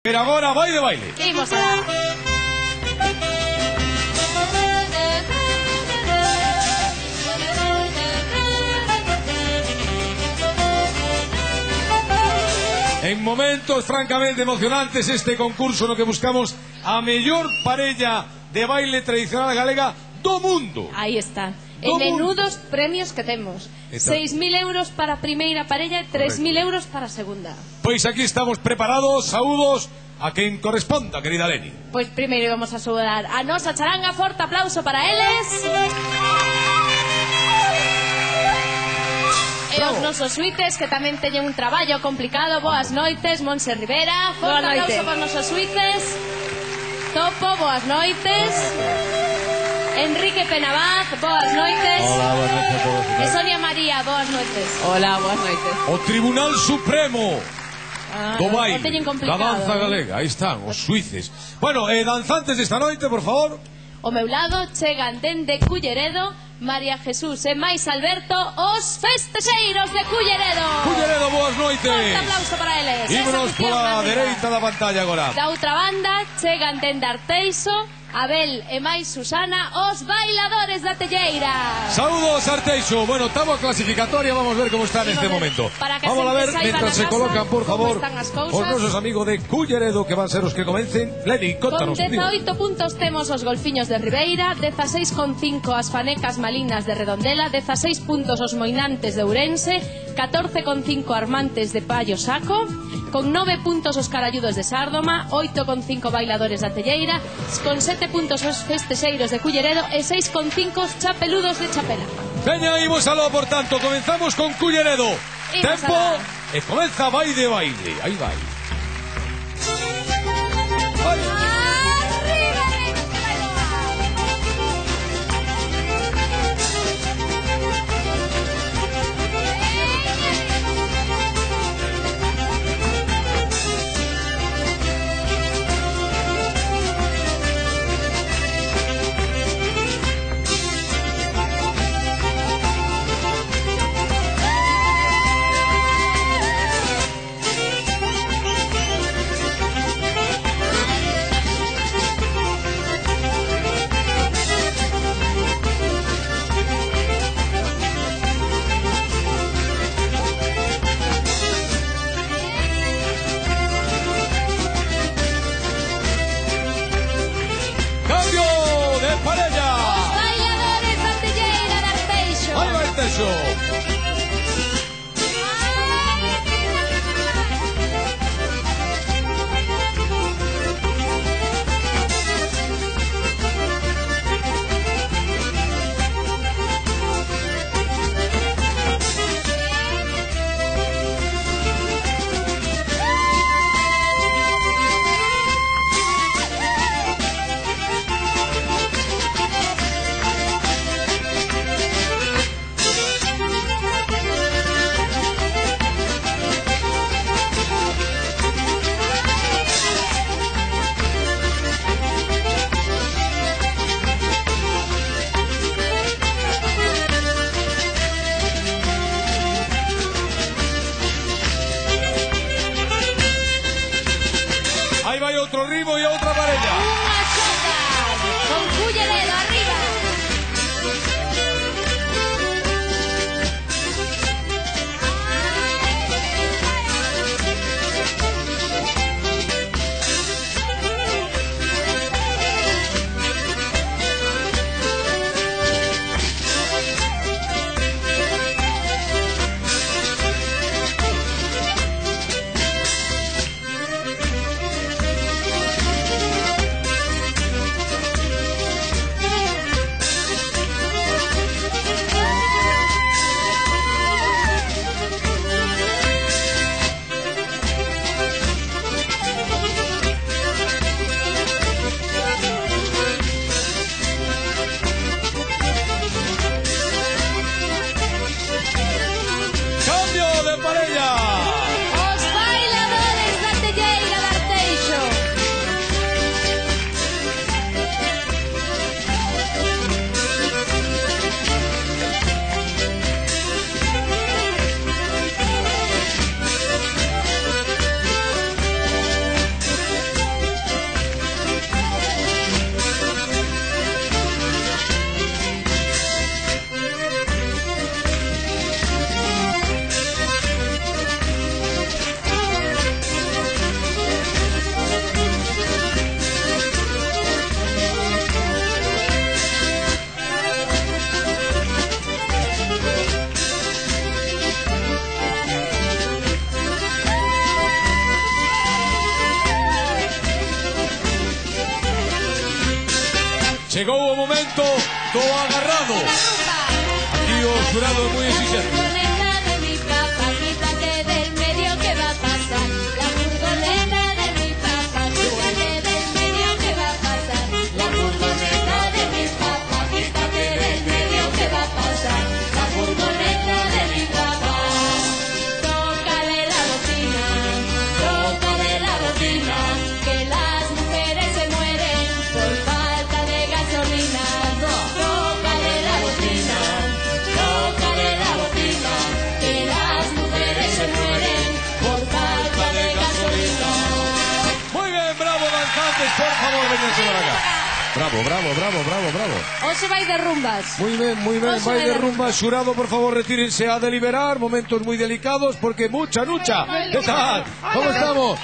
Pero agora vai de baile. Imos alá. En momentos francamente emocionantes este concurso no que buscamos a mellor parella de baile tradicional galega do mundo. Aí está. En menudos premios que temos. 6.000 euros para a primeira parella e 3.000 euros para a segunda. Pois aquí estamos preparados, saúdos a quen corresponda, querida Leni. Pois primeiro vamos a saudar a nosa charanga, forte aplauso para eles. E os nosos suites que tamén teñen un traballo complicado. Boas noites, Monse Rivera. Forte aplauso para os nosos suites. Topo, boas noites. Enrique Penabaz, boas noites. Hola, boas noites a todos. E Sonia María, boas noites. Hola, boas noites. O Tribunal Supremo do baile, da danza galega. Aí están, os suíces. Bueno, danzantes desta noite, por favor. O meu lado chegan dende Culleredo María Jesús e máis Alberto, os festexeiros de Culleredo. Culleredo, boas noites. Forte aplauso para eles. Ímonos pola dereita da pantalla agora. Da outra banda chegan dende Arteixo Abel e máis Susana, os bailadores da Telleira. Saúdos, Arteixo. Bueno, estamos a clasificatoria, vamos a ver cómo está en este momento. Vamos a ver, mientras se colocan, por favor, os nosos amigos de Culleredo, que van a ser os que comencen. Leni, contanos. Con 18 puntos temos os golfiños de Ribeira, 16,5 as fanecas malinas de Redondela, 16 puntos os moinantes de Ourense, 14,5 armantes de Pallo Saco, con 9 puntos os caralludos de Sárdoma, 8,5 bailadores da Telleira, con 7 puntos os festexeiros de Culleredo e 6,5 os chapeludos de Chapela. Veña, imos aló, por tanto, comenzamos con Culleredo. Tempo, e comeza vai de baile. Aí vai. Otro ritmo y otra parella. Unha choca con Culleredo arriba. Chegou o momento do agarrado. Aquí o xurado é moi exigente. Por favor, véñanse para acá. Bravo. Hoxe vai de rumbas. Muy bien, vai de rumbas. Xurado, por favor, retírense a deliberar. Momentos muy delicados porque mucha lucha. ¿Qué tal? ¿Cómo estamos?